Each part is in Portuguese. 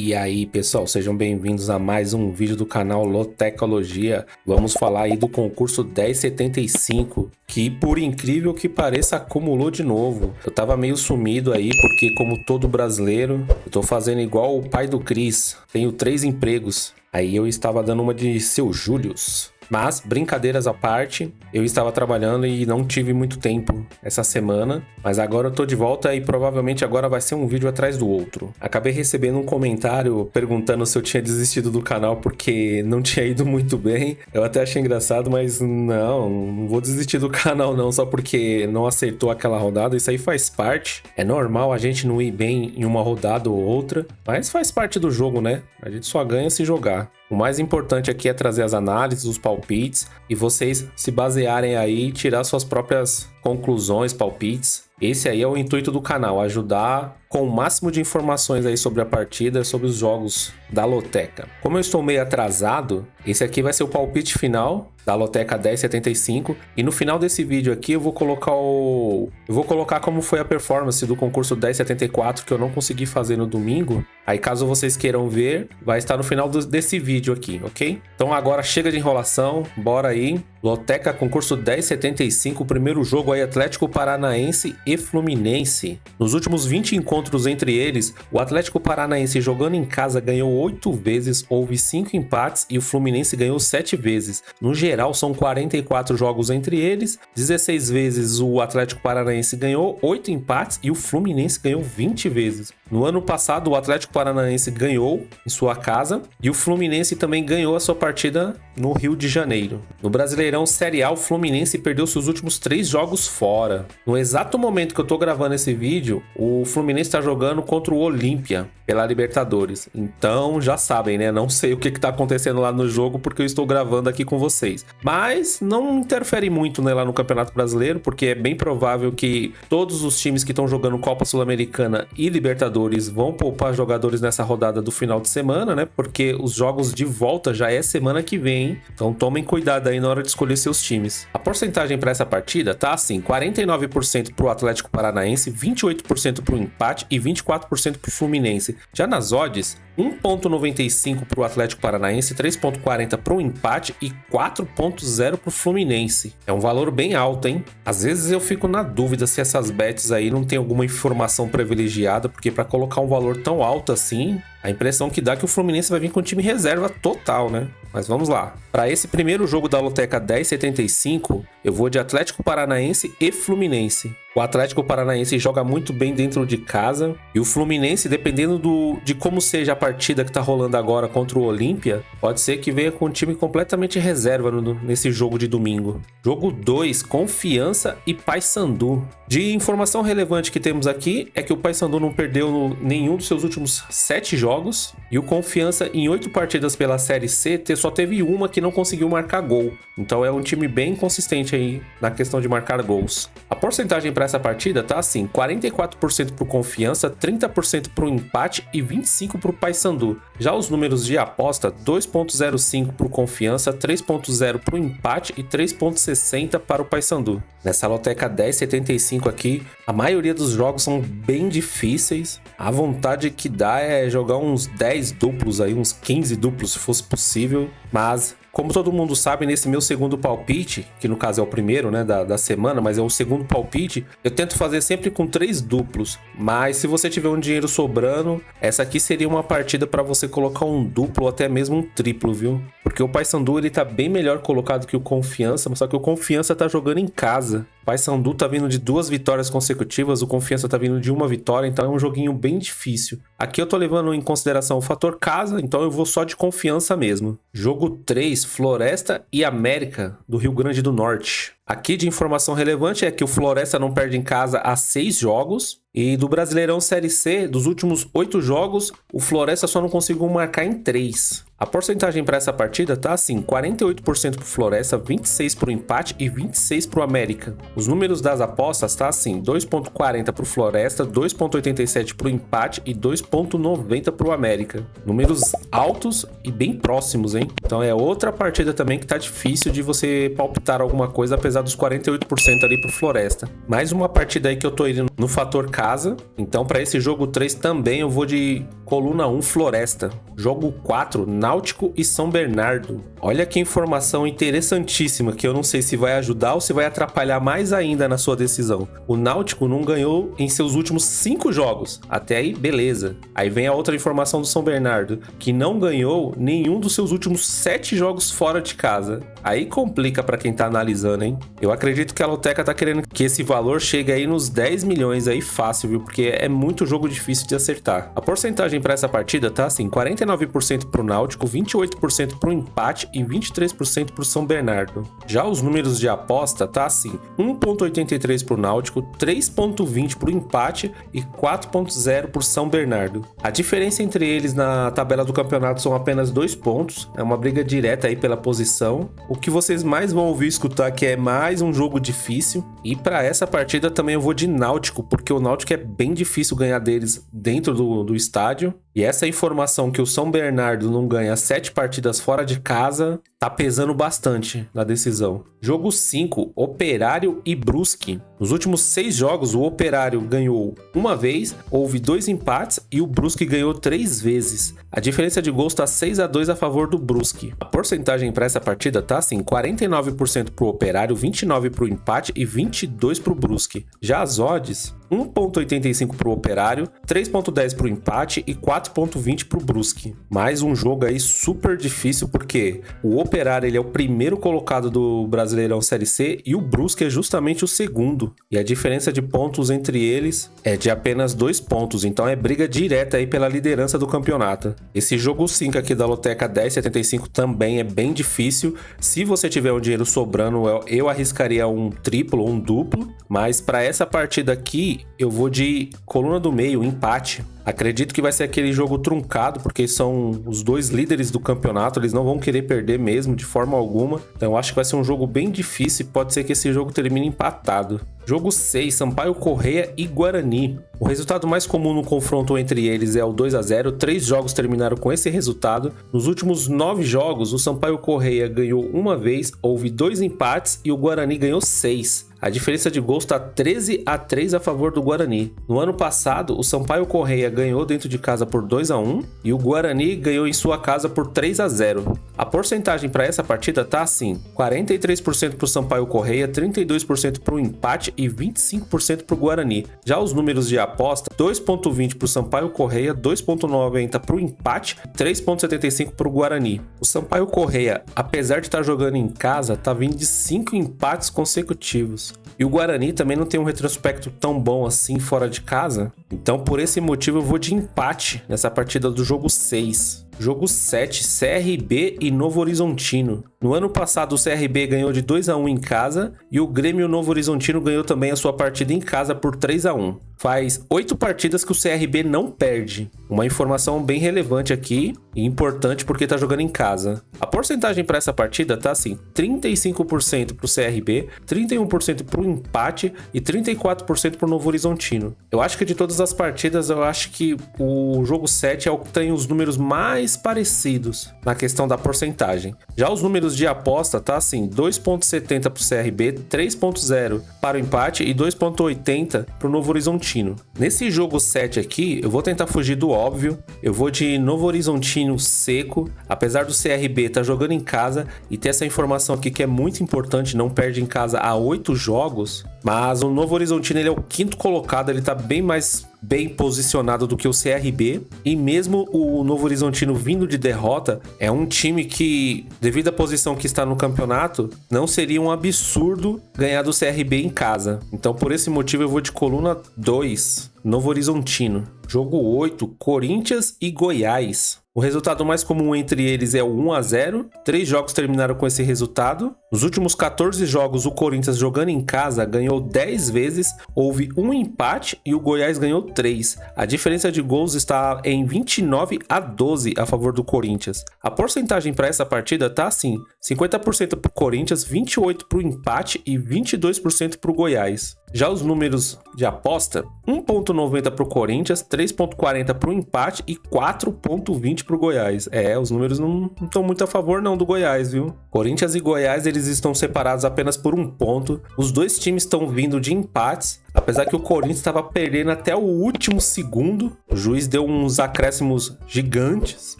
E aí, pessoal, sejam bem-vindos a mais um vídeo do canal Lotecologia. Vamos falar aí do concurso 1075, que por incrível que pareça acumulou de novo. Eu tava meio sumido aí, porque como todo brasileiro, eu tô fazendo igual o pai do Cris, tenho 3 empregos. Aí eu estava dando uma de seu Július. Mas, brincadeiras à parte, eu estava trabalhando e não tive muito tempo essa semana. Mas agora eu tô de volta e provavelmente agora vai ser um vídeo atrás do outro. Acabei recebendo um comentário perguntando se eu tinha desistido do canal porque não tinha ido muito bem. Eu até achei engraçado, mas não vou desistir do canal não, só porque não acertou aquela rodada. Isso aí faz parte. É normal a gente não ir bem em uma rodada ou outra, mas faz parte do jogo, né? A gente só ganha se jogar. O mais importante aqui é trazer as análises, os palpites e vocês se basearem aí e tirar suas próprias conclusões, palpites. Esse aí é o intuito do canal, ajudar com o máximo de informações aí sobre a partida, sobre os jogos da Loteca. Como eu estou meio atrasado, esse aqui vai ser o palpite final da Loteca 1075 e no final desse vídeo aqui eu vou colocar como foi a performance do concurso 1074 que eu não consegui fazer no domingo. Aí caso vocês queiram ver, vai estar no final desse vídeo aqui, ok? Então agora chega de enrolação, bora aí. Loteca concurso 1075, primeiro jogo aí Atlético Paranaense e Fluminense. Nos últimos 20 encontros entre eles, o Atlético Paranaense jogando em casa ganhou 8 vezes, houve 5 empates e o Fluminense ganhou 7 vezes. No geral são 44 jogos entre eles, 16 vezes o Atlético Paranaense ganhou, 8 empates e o Fluminense ganhou 20 vezes. No ano passado o Atlético Paranaense ganhou em sua casa e o Fluminense também ganhou a sua partida no Rio de Janeiro. No Brasileirão Série A, o Fluminense perdeu seus últimos 3 jogos fora. No exato momento que eu tô gravando esse vídeo, o Fluminense tá jogando contra o Olímpia pela Libertadores. Então já sabem, né? Não sei o que tá acontecendo lá no jogo porque eu estou gravando aqui com vocês. Mas não interfere muito, né, lá no Campeonato Brasileiro, porque é bem provável que todos os times que estão jogando Copa Sul-Americana e Libertadores vão poupar jogadores nessa rodada do final de semana, né? Porque os jogos de volta já é semana que vem, hein? Então tomem cuidado aí na hora de escolher seus times. A porcentagem para essa partida tá assim, 49% pro Atlético Paranaense, 28% pro empate e 24% pro Fluminense. Já nas odds, 1.95 pro Atlético Paranaense, 3.40 pro empate e 4.0 pro Fluminense. É um valor bem alto, hein? Às vezes eu fico na dúvida se essas bets aí não tem alguma informação privilegiada, porque para colocar um valor tão alto assim, a impressão que dá é que o Fluminense vai vir com time reserva total, né? Mas vamos lá. Para esse primeiro jogo da Loteca 1075, eu vou de Atlético Paranaense e Fluminense. O Atlético Paranaense joga muito bem dentro de casa e o Fluminense, dependendo de como seja a partida que tá rolando agora contra o Olímpia, pode ser que venha com um time completamente reserva nesse jogo de domingo. Jogo 2, Confiança e Paysandu. De informação relevante que temos aqui é que o Paysandu não perdeu nenhum dos seus últimos 7 jogos e o Confiança em 8 partidas pela Série C só teve uma que não conseguiu marcar gol. Então é um time bem consistente aí na questão de marcar gols. A porcentagem para essa partida tá assim, 44% pro Confiança, 30% pro empate e 25% pro Paysandu. Já os números de aposta, 2.05 pro Confiança, 3.0 pro empate e 3.60 para o Paysandu. Nessa Loteca 1075 aqui, a maioria dos jogos são bem difíceis. A vontade que dá é jogar uns 10 duplos aí, uns 15 duplos se fosse possível, mas como todo mundo sabe, nesse meu segundo palpite, que no caso é o primeiro, né, da semana, mas é o segundo palpite, eu tento fazer sempre com 3 duplos. Mas se você tiver um dinheiro sobrando, essa aqui seria uma partida para você colocar um duplo ou até mesmo um triplo, viu? Porque o Paysandu, ele tá bem melhor colocado que o Confiança, só que o Confiança tá jogando em casa. O Paysandu tá vindo de 2 vitórias consecutivas, o Confiança tá vindo de 1 vitória, então é um joguinho bem difícil. Aqui eu tô levando em consideração o fator casa, então eu vou só de Confiança mesmo. Jogo 3, Floresta e América, do Rio Grande do Norte. Aqui de informação relevante é que o Floresta não perde em casa há 6 jogos. E do Brasileirão Série C, dos últimos 8 jogos, o Floresta só não conseguiu marcar em 3. A porcentagem para essa partida tá assim, 48% pro Floresta, 26% pro empate e 26% pro América. Os números das apostas tá assim, 2,40 pro Floresta, 2,87 pro empate e 2,90 pro América. Números altos e bem próximos, hein? Então é outra partida também que tá difícil de você palpitar alguma coisa, apesar dos 48% ali pro Floresta. Mais uma partida aí que eu tô indo no fator casa. Então para esse jogo 3 também eu vou de coluna 1 Floresta. Jogo 4, Náutico e São Bernardo. Olha que informação interessantíssima, que eu não sei se vai ajudar ou se vai atrapalhar mais ainda na sua decisão. O Náutico não ganhou em seus últimos 5 jogos. Até aí, beleza. Aí vem a outra informação do São Bernardo, que não ganhou nenhum dos seus últimos 7 jogos fora de casa. Aí complica pra quem tá analisando, hein? Eu acredito que a Loteca tá querendo que esse valor chegue aí nos 10 milhões aí fácil, viu? Porque é muito jogo difícil de acertar. A porcentagem pra essa partida tá assim, 49% pro Náutico, 28% pro empate e 23% pro São Bernardo. Já os números de aposta tá assim, 1,83 pro Náutico, 3,20 pro empate e 4,0 pro São Bernardo. A diferença entre eles na tabela do campeonato são apenas 2 pontos, é uma briga direta aí pela posição. O que vocês mais vão ouvir escutar que é mais um jogo difícil. E para essa partida também eu vou de Náutico, porque o Náutico é bem difícil ganhar deles dentro do estádio. E essa informação que o São Bernardo não ganha 7 partidas fora de casa tá pesando bastante na decisão. Jogo 5, Operário e Brusque. Nos últimos 6 jogos, o Operário ganhou uma vez, houve 2 empates e o Brusque ganhou 3 vezes. A diferença de gols tá 6-2 a favor do Brusque. A porcentagem para essa partida tá assim, 49% pro Operário, 29% pro empate e 22% pro Brusque. Já as odds, 1,85 pro Operário, 3,10 pro empate e 4,20 pro Brusque. Mais um jogo aí super difícil, porque o Operário ele é o primeiro colocado do Brasileirão Série C e o Brusque é justamente o segundo. E a diferença de pontos entre eles é de apenas 2 pontos, então é briga direta aí pela liderança do campeonato. Esse jogo 5 aqui da Loteca 10,75 também é bem difícil. Se você tiver um dinheiro sobrando, eu arriscaria um triplo ou um duplo, mas para essa partida aqui eu vou de coluna do meio, empate. Acredito que vai ser aquele jogo truncado, porque são os 2 líderes do campeonato, eles não vão querer perder mesmo, de forma alguma. Então eu acho que vai ser um jogo bem difícil e pode ser que esse jogo termine empatado. Jogo 6, Sampaio Corrêa e Guarani. O resultado mais comum no confronto entre eles é o 2-0, 3 jogos terminaram com esse resultado. Nos últimos 9 jogos, o Sampaio Corrêa ganhou uma vez, houve 2 empates e o Guarani ganhou 6. A diferença de gols está 13-3 a favor do Guarani. No ano passado, o Sampaio Corrêa ganhou dentro de casa por 2-1 e o Guarani ganhou em sua casa por 3-0. A porcentagem para essa partida tá assim, 43% para o Sampaio Corrêa, 32% para o empate e 25% para o Guarani. Já os números de aposta, 2,20 para o Sampaio Corrêa, 2,90 para o empate e 3,75 para o Guarani. O Sampaio Corrêa, apesar de estar jogando em casa, tá vindo de 5 empates consecutivos. E o Guarani também não tem um retrospecto tão bom assim fora de casa. Então, por esse motivo, eu vou de empate nessa partida do jogo 6. Jogo 7, CRB e Novo Horizontino. No ano passado, o CRB ganhou de 2-1 em casa e o Grêmio Novo Horizontino ganhou também a sua partida em casa por 3-1. Faz 8 partidas que o CRB não perde. Uma informação bem relevante aqui e importante porque tá jogando em casa. A porcentagem para essa partida tá assim, 35% pro CRB, 31% pro empate e 34% pro Novo Horizontino. Eu acho que de todas as partidas, eu acho que o jogo 7 é o que tem os números mais parecidos na questão da porcentagem. Já os números de aposta tá assim, 2,70 pro CRB, 3,0 para o empate e 2,80 pro Novo Horizontino. Nesse jogo 7 aqui, eu vou tentar fugir do óbvio, eu vou de Novo Horizontino seco, apesar do CRB estar jogando em casa e ter essa informação aqui que é muito importante, não perde em casa há 8 jogos, mas o Novo Horizontino ele é o 5º colocado, ele tá bem posicionado do que o CRB, e mesmo o Novo Horizontino vindo de derrota, é um time que, devido à posição que está no campeonato, não seria um absurdo ganhar do CRB em casa. Então, por esse motivo, eu vou de coluna 2, Novo Horizontino. Jogo 8, Corinthians e Goiás. O resultado mais comum entre eles é o 1-0. 3 jogos terminaram com esse resultado. Nos últimos 14 jogos, o Corinthians jogando em casa ganhou 10 vezes, houve um empate e o Goiás ganhou 3. A diferença de gols está em 29-12 a favor do Corinthians. A porcentagem para essa partida tá assim: 50% para o Corinthians, 28% para o empate e 22% para o Goiás. Já os números de aposta, 1,90 para o Corinthians, 3,40 para o empate e 4,20 para o Goiás. Os números não estão muito a favor não do Goiás, viu? Corinthians e Goiás, eles estão separados apenas por um ponto. Os dois times estão vindo de empates, apesar que o Corinthians estava perdendo até o último segundo. O juiz deu uns acréscimos gigantes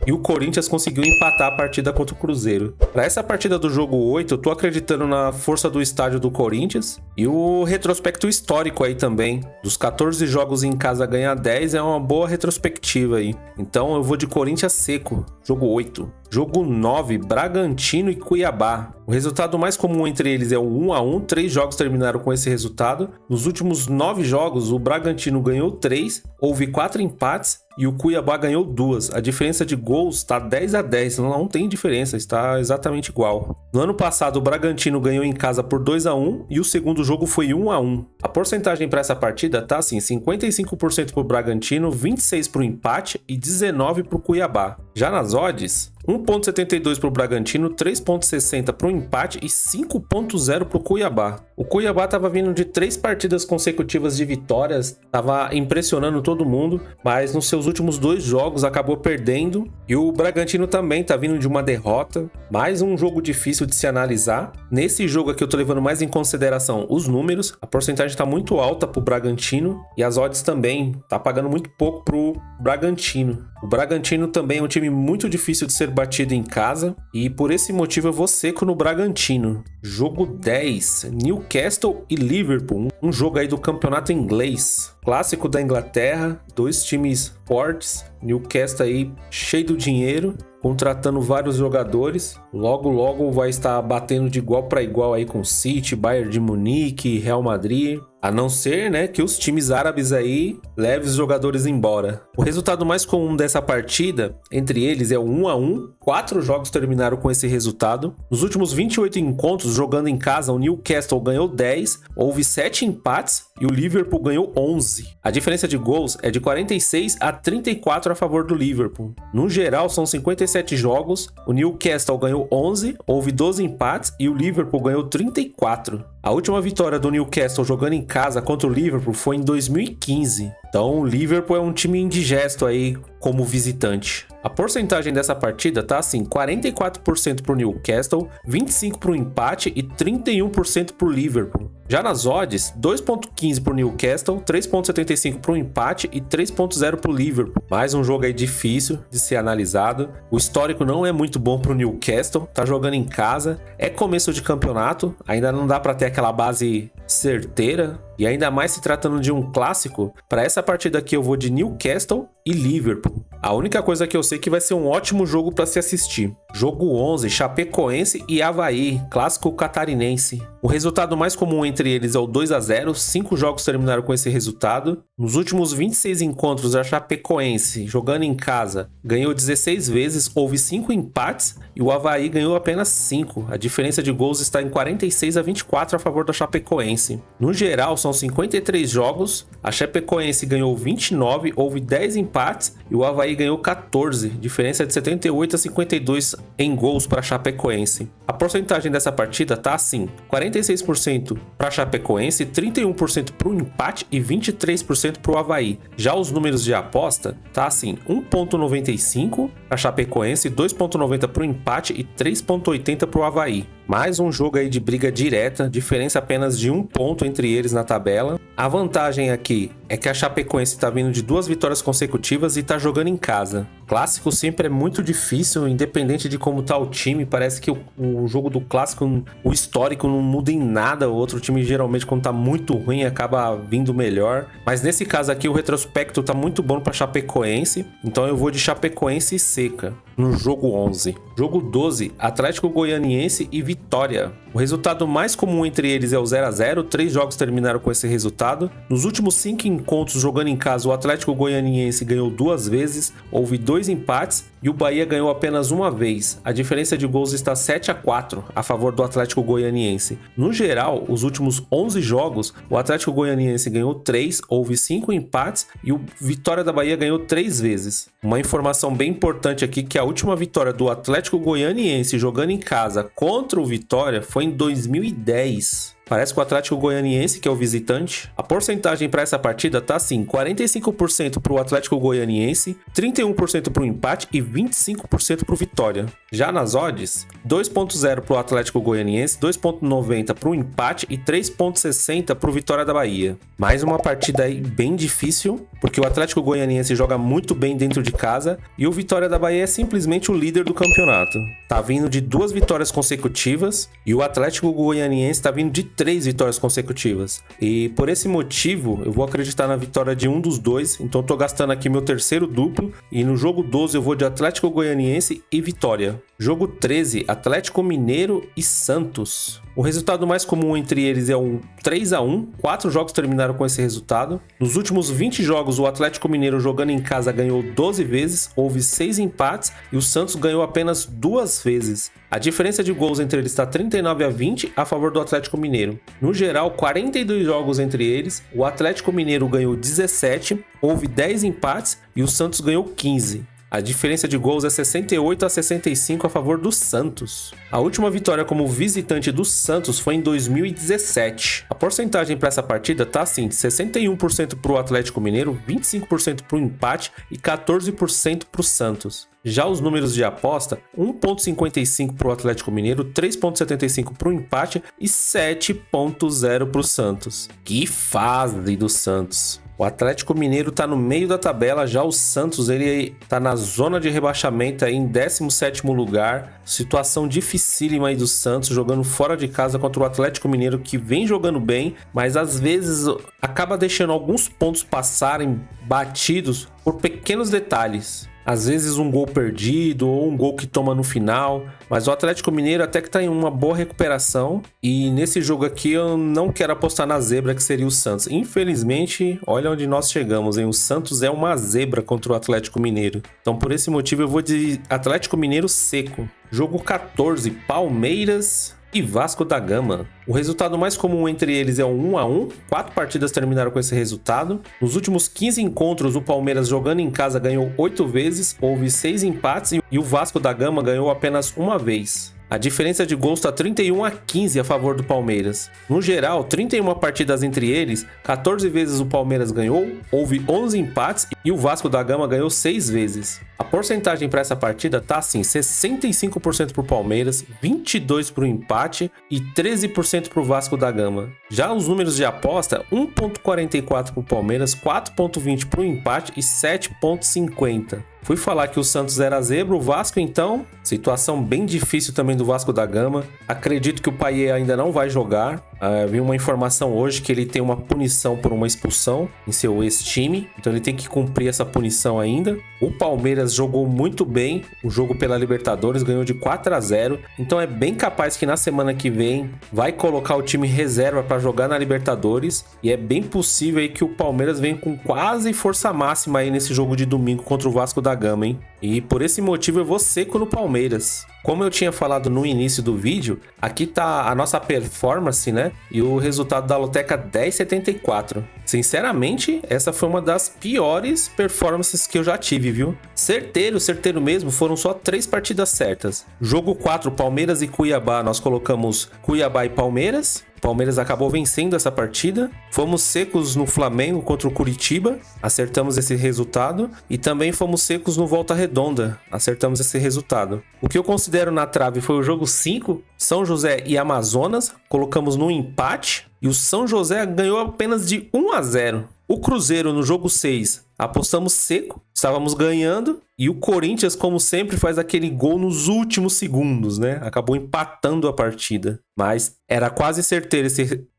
e o Corinthians conseguiu empatar a partida contra o Cruzeiro. Para essa partida do jogo 8, eu tô acreditando na força do estádio do Corinthians e o retrospecto histórico aí também. Dos 14 jogos em casa ganhar 10 é uma boa retrospectiva aí. Então eu vou de Corinthians seco, jogo 8. Jogo 9, Bragantino e Cuiabá. O resultado mais comum entre eles é o 1-1, 3 jogos terminaram com esse resultado. Nos últimos 9 jogos, o Bragantino ganhou 3, houve 4 empates e o Cuiabá ganhou 2. A diferença de gols está 10-10, não tem diferença, está exatamente igual. No ano passado, o Bragantino ganhou em casa por 2-1 e o segundo jogo foi 1-1. A porcentagem para essa partida tá assim: 55% para o Bragantino, 26% para o empate e 19% para o Cuiabá. Já nas odds, 1,72 para o Bragantino, 3,60 para o empate e 5,0 para o Cuiabá. O Cuiabá estava vindo de 3 partidas consecutivas de vitórias, estava impressionando todo mundo, mas nos seus últimos 2 jogos acabou perdendo. E o Bragantino também está vindo de uma derrota, mais um jogo difícil de se analisar. Nesse jogo aqui eu estou levando mais em consideração os números, a porcentagem está muito alta para o Bragantino e as odds também, está pagando muito pouco para o Bragantino. O Bragantino também é um time muito difícil de ser batido em casa e por esse motivo eu vou seco no Bragantino. Jogo 10, Newcastle e Liverpool, um jogo aí do campeonato inglês. Clássico da Inglaterra, 2 times fortes, Newcastle aí cheio do dinheiro, contratando vários jogadores. Logo vai estar batendo de igual para igual aí com City, Bayern de Munique, Real Madrid. A não ser, né, que os times árabes aí levem os jogadores embora. O resultado mais comum dessa partida, entre eles, é o 1-1. 4 jogos terminaram com esse resultado. Nos últimos 28 encontros, jogando em casa, o Newcastle ganhou 10, houve 7 empates e o Liverpool ganhou 11. A diferença de gols é de 46-34 a favor do Liverpool. No geral, são 57 jogos, o Newcastle ganhou 11, houve 12 empates e o Liverpool ganhou 34. A última vitória do Newcastle jogando em casa contra o Liverpool foi em 2015. Então o Liverpool é um time indigesto aí como visitante. A porcentagem dessa partida tá assim: 44% pro Newcastle, 25% pro empate e 31% pro Liverpool. Já nas odds, 2,15 pro Newcastle, 3,75 pro empate e 3,0 pro Liverpool. Mais um jogo aí difícil de ser analisado. O histórico não é muito bom pro Newcastle, tá jogando em casa, é começo de campeonato, ainda não dá para ter aquela base certeira. E ainda mais se tratando de um clássico, para essa partida aqui eu vou de Newcastle e Liverpool. A única coisa que eu sei é que vai ser um ótimo jogo para se assistir. Jogo 11, Chapecoense e Avaí, clássico catarinense. O resultado mais comum entre eles é o 2-0, 5 jogos terminaram com esse resultado. Nos últimos 26 encontros, a Chapecoense, jogando em casa, ganhou 16 vezes, houve 5 empates e o Avaí ganhou apenas 5. A diferença de gols está em 46-24 a favor da Chapecoense. No geral, são 53 jogos, a Chapecoense ganhou 29, houve 10 empates e o Avaí ganhou 14, diferença de 78-52 em gols para a Chapecoense. A porcentagem dessa partida tá assim: 46% para a Chapecoense, 31% para o empate e 23% para o Avaí. Já os números de aposta tá assim: 1,95 para a Chapecoense, 2,90 para o empate e 3,80 para o Avaí. Mais um jogo aí de briga direta, diferença apenas de 1 ponto entre eles na tabela. A vantagem aqui é que a Chapecoense está vindo de 2 vitórias consecutivas e está jogando em casa. Clássico sempre é muito difícil, independente de como tá o time. Parece que o jogo do clássico, o histórico não muda em nada. O outro time geralmente, quando tá muito ruim, acaba vindo melhor. Mas nesse caso aqui o retrospecto tá muito bom para Chapecoense, então eu vou de Chapecoense seca no jogo 11. Jogo 12, Atlético Goianiense e Vitória. O resultado mais comum entre eles é o 0-0, 3 jogos terminaram com esse resultado. Nos últimos 5 encontros jogando em casa, o Atlético Goianiense ganhou 2 vezes, houve 2 empates e o Bahia ganhou apenas uma vez. A diferença de gols está 7-4 a favor do Atlético Goianiense. No geral, os últimos 11 jogos, o Atlético Goianiense ganhou 3, houve 5 empates e o Vitória da Bahia ganhou 3 vezes. Uma informação bem importante aqui que a última vitória do Atlético Goianiense jogando em casa contra o Vitória foi em 2010. Parece que o Atlético Goianiense, que é o visitante, a porcentagem para essa partida tá assim: 45% para o Atlético Goianiense, 31% para o empate e 25% para o Vitória. Já nas odds, 2.0 para o Atlético Goianiense, 2.90 para o empate e 3.60 para o Vitória da Bahia. Mais uma partida aí bem difícil, porque o Atlético Goianiense joga muito bem dentro de casa e o Vitória da Bahia é simplesmente o líder do campeonato. Tá vindo de 2 vitórias consecutivas e o Atlético Goianiense tá vindo de 3 vitórias consecutivas. E por esse motivo, eu vou acreditar na vitória de um dos dois. Então tô gastando aqui meu terceiro duplo. E no jogo 12 eu vou de Atlético Goianiense e Vitória. Jogo 13, Atlético Mineiro e Santos. O resultado mais comum entre eles é um 3-1. 4 jogos terminaram com esse resultado. Nos últimos 20 jogos, o Atlético Mineiro jogando em casa ganhou 12 vezes, houve 6 empates e o Santos ganhou apenas 2 vezes. A diferença de gols entre eles está 39-20 a favor do Atlético Mineiro. No geral, 42 jogos entre eles, o Atlético Mineiro ganhou 17, houve 10 empates e o Santos ganhou 15. A diferença de gols é 68-65 a favor do Santos. A última vitória como visitante do Santos foi em 2017. A porcentagem para essa partida tá assim: 61% para o Atlético Mineiro, 25% para o empate e 14% para o Santos. Já os números de aposta, 1.55 para o Atlético Mineiro, 3.75 para o empate e 7.0 para o Santos. Que fase do Santos! O Atlético Mineiro tá no meio da tabela, já o Santos ele tá na zona de rebaixamento aí em 17º lugar. Situação dificílima aí do Santos, jogando fora de casa contra o Atlético Mineiro, que vem jogando bem, mas às vezes acaba deixando alguns pontos passarem batidos por pequenos detalhes. Às vezes um gol perdido ou um gol que toma no final. Mas o Atlético Mineiro até que está em uma boa recuperação. E nesse jogo aqui eu não quero apostar na zebra que seria o Santos. Infelizmente, olha onde nós chegamos, hein? O Santos é uma zebra contra o Atlético Mineiro. Então por esse motivo eu vou de Atlético Mineiro seco. Jogo 14, Palmeiras e Vasco da Gama. O resultado mais comum entre eles é um 1-1. 4 partidas terminaram com esse resultado. Nos últimos 15 encontros, o Palmeiras jogando em casa ganhou 8 vezes, houve 6 empates e o Vasco da Gama ganhou apenas uma vez. A diferença de gols está 31-15 a favor do Palmeiras. No geral, 31 partidas entre eles, 14 vezes o Palmeiras ganhou, houve 11 empates e o Vasco da Gama ganhou 6 vezes. A porcentagem para essa partida tá assim: 65% para o Palmeiras, 22% para o empate e 13% para o Vasco da Gama. Já os números de aposta, 1.44 para o Palmeiras, 4.20 para o empate e 7.50. Fui falar que o Santos era zebra, o Vasco então, situação bem difícil também do Vasco da Gama. Acredito que o Payet ainda não vai jogar. Vi uma informação hoje que ele tem uma punição por uma expulsão em seu ex-time, então ele tem que cumprir essa punição ainda. O Palmeiras jogou muito bem o jogo pela Libertadores, ganhou de 4-0, então é bem capaz que na semana que vem vai colocar o time reserva para jogar na Libertadores, e é bem possível aí que o Palmeiras venha com quase força máxima aí nesse jogo de domingo contra o Vasco da Gama, hein? E por esse motivo eu vou seco no Palmeiras. Como eu tinha falado no início do vídeo, aqui tá a nossa performance, né? E o resultado da loteca 10,74. Sinceramente, essa foi uma das piores performances que eu já tive, viu? Certeiro mesmo, foram só 3 partidas certas. Jogo 4, Palmeiras e Cuiabá, nós colocamos Cuiabá e Palmeiras. Palmeiras acabou vencendo essa partida. Fomos secos no Flamengo contra o Curitiba, acertamos esse resultado. E também fomos secos no Volta Redonda, acertamos esse resultado. O que eu considero na trave foi o jogo 5, São José e Amazonas, colocamos no empate. E o São José ganhou apenas de 1-0. O Cruzeiro no jogo 6 apostamos seco, estávamos ganhando e o Corinthians, como sempre, faz aquele gol nos últimos segundos, né? Acabou empatando a partida, mas era quase certeiro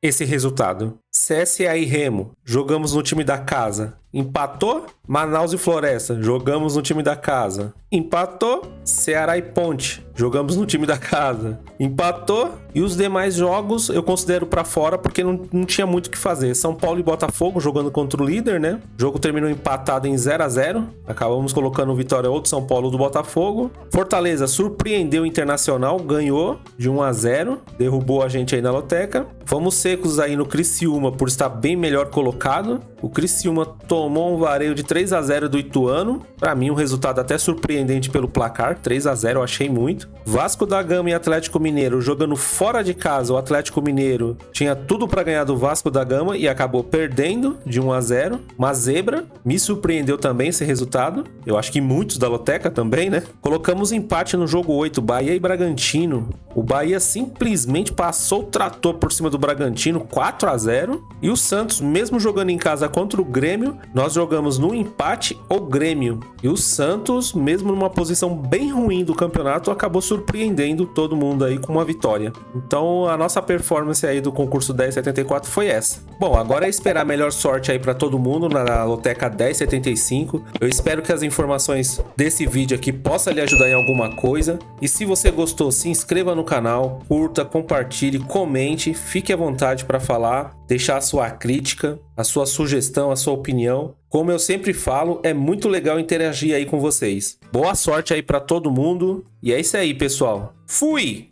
esse resultado. CSA e Remo, jogamos no time da casa. Empatou, Manaus e Floresta, jogamos no time da casa. Empatou, Ceará e Ponte, jogamos no time da casa. Empatou, e os demais jogos eu considero pra fora porque não tinha muito o que fazer. São Paulo e Botafogo jogando contra o líder, né? O jogo terminou empatado em 0-0. Acabamos colocando vitória ou do São Paulo ou do Botafogo. Fortaleza surpreendeu o Internacional, ganhou de 1-0, derrubou a gente aí na loteca. Fomos secos aí no Criciúma por estar bem melhor colocado. O Criciúma tomou um vareio de 3-0 do Ituano. Pra mim, um resultado até surpreendente pelo placar. 3-0, eu achei muito. Vasco da Gama e Atlético Mineiro jogando fora de casa. O Atlético Mineiro tinha tudo pra ganhar do Vasco da Gama e acabou perdendo de 1-0. Uma zebra. Me surpreendeu também esse resultado. Eu acho que muitos da loteca também, né? Colocamos empate no jogo 8, Bahia e Bragantino. O Bahia simplesmente passou o trator por cima do Bragantino, 4-0. E o Santos, mesmo jogando em casa contra o Grêmio, nós jogamos no empate ou Grêmio. E o Santos, mesmo numa posição bem ruim do campeonato, acabou surpreendendo todo mundo aí com uma vitória. Então a nossa performance aí do concurso 1074 foi essa. Bom, agora é esperar a melhor sorte aí para todo mundo na loteca 1075. Eu espero que as informações desse vídeo aqui possam lhe ajudar em alguma coisa. E se você gostou, se inscreva no canal, curta, compartilhe, comente, fique à vontade para falar, deixar a sua crítica, a sua sugestão, a sua opinião. Como eu sempre falo, é muito legal interagir aí com vocês. Boa sorte aí para todo mundo. E é isso aí, pessoal. Fui!